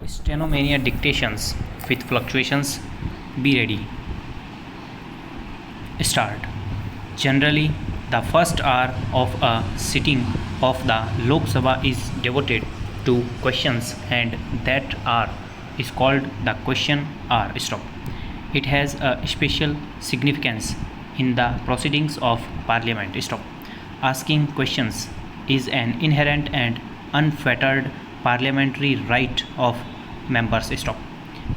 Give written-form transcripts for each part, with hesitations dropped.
Stenomania dictations with fluctuations. Be ready. Start. Generally, the first hour of a sitting of the Lok Sabha is devoted to questions, and that hour is called the question hour. Stop. It has a special significance in the proceedings of Parliament. Stop. Asking questions is an inherent and unfettered parliamentary right of members. Stop.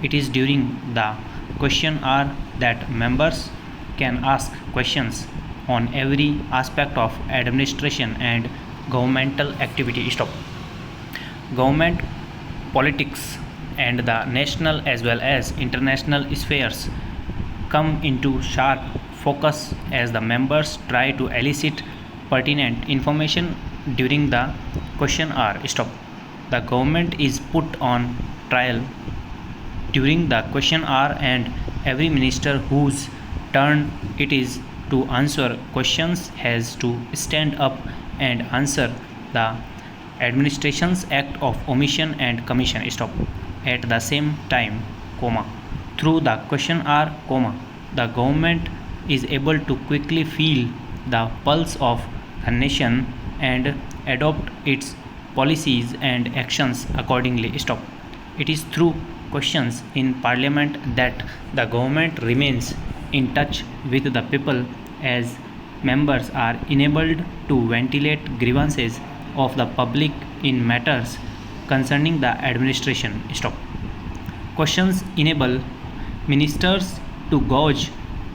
It is during the question hour that members can ask questions on every aspect of administration and governmental activity. Stop. Government politics and the national as well as international spheres come into sharp focus as the members try to elicit pertinent information during the question hour. Stop. The government is put on trial during the question hour, and every minister whose turn it is to answer questions has to stand up and answer the Administration's Act of Omission and Commission. Stop. At the same time, through the question hour, the government is able to quickly feel the pulse of the nation and adopt its policies and actions accordingly. Stop. It is through questions in Parliament that the government remains in touch with the people, as members are enabled to ventilate grievances of the public in matters concerning the administration. Stop. Questions enable ministers to gauge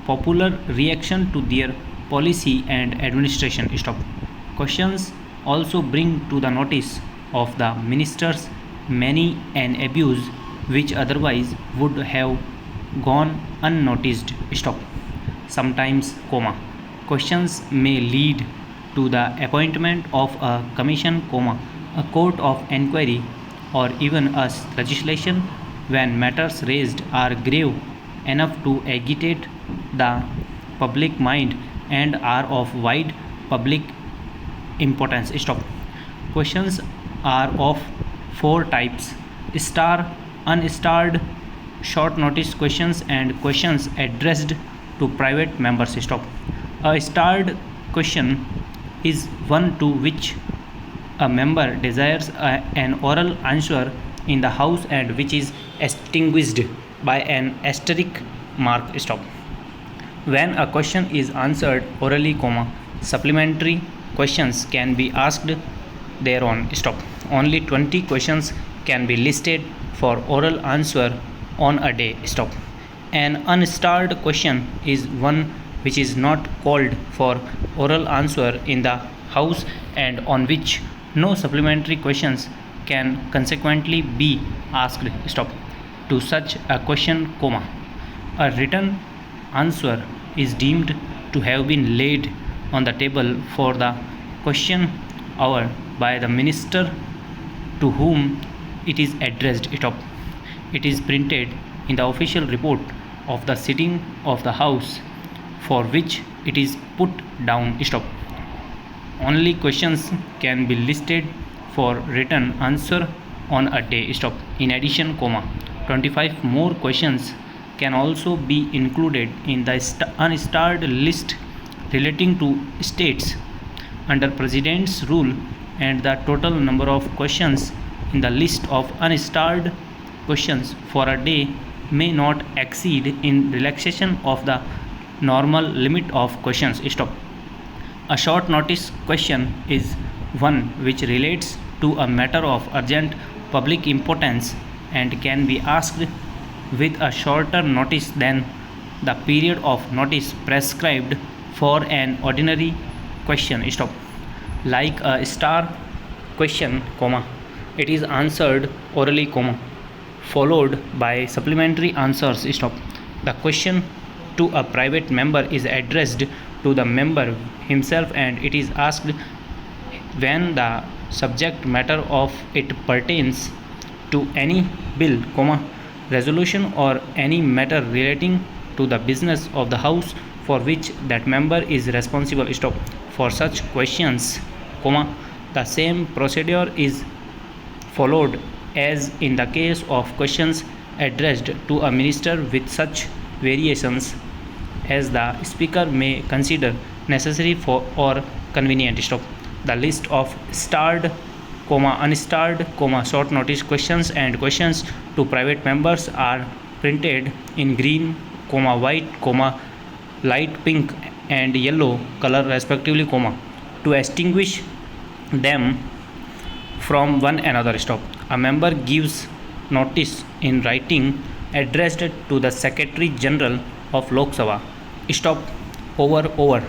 popular reaction to their policy and administration. Stop. Questions also bring to the notice of the ministers many an abuse which otherwise would have gone unnoticed. Stop. Sometimes, questions may lead to the appointment of a commission, a court of inquiry, or even a legislation when matters raised are grave enough to agitate the public mind and are of wide public importance. Stop. Questions are of four types: unstarred, short notice questions, and questions addressed to private members. Stop. A starred question is one to which a member desires an oral answer in the House and which is extinguished by an asterisk mark. Stop. When a question is answered orally, supplementary questions can be asked thereon. Stop. Only 20 questions can be listed for oral answer on a day. Stop. An unstarred question is one which is not called for oral answer in the House and on which no supplementary questions can consequently be asked. Stop. To such a question, a written answer is deemed to have been laid on the table for the question hour by the minister to whom it is addressed. Stop. It is printed in the official report of the sitting of the House for which it is put down. Stop. Only questions can be listed for written answer on a day. Stop. In addition, 25 more questions can also be included in the unstarred list relating to states under President's rule, and the total number of questions in the list of unstarred questions for a day may not exceed in relaxation of the normal limit of questions. Stop. A short notice question is one which relates to a matter of urgent public importance and can be asked with a shorter notice than the period of notice prescribed for an ordinary question. Stop. Like a star question, it is answered orally, followed by supplementary answers. Stop. The question to a private member is addressed to the member himself and it is asked when the subject matter of it pertains to any bill, resolution or any matter relating to the business of the House for which that member is responsible. Stop. For such questions, the same procedure is followed as in the case of questions addressed to a minister with such variations as the speaker may consider necessary for or convenient. Stop. The list of starred, unstarred, short notice questions and questions to private members are printed in green, white, light pink and yellow color respectively, to extinguish them from one another. Stop. A member gives notice in writing addressed to the Secretary General of Lok Sabha. Stop. Over.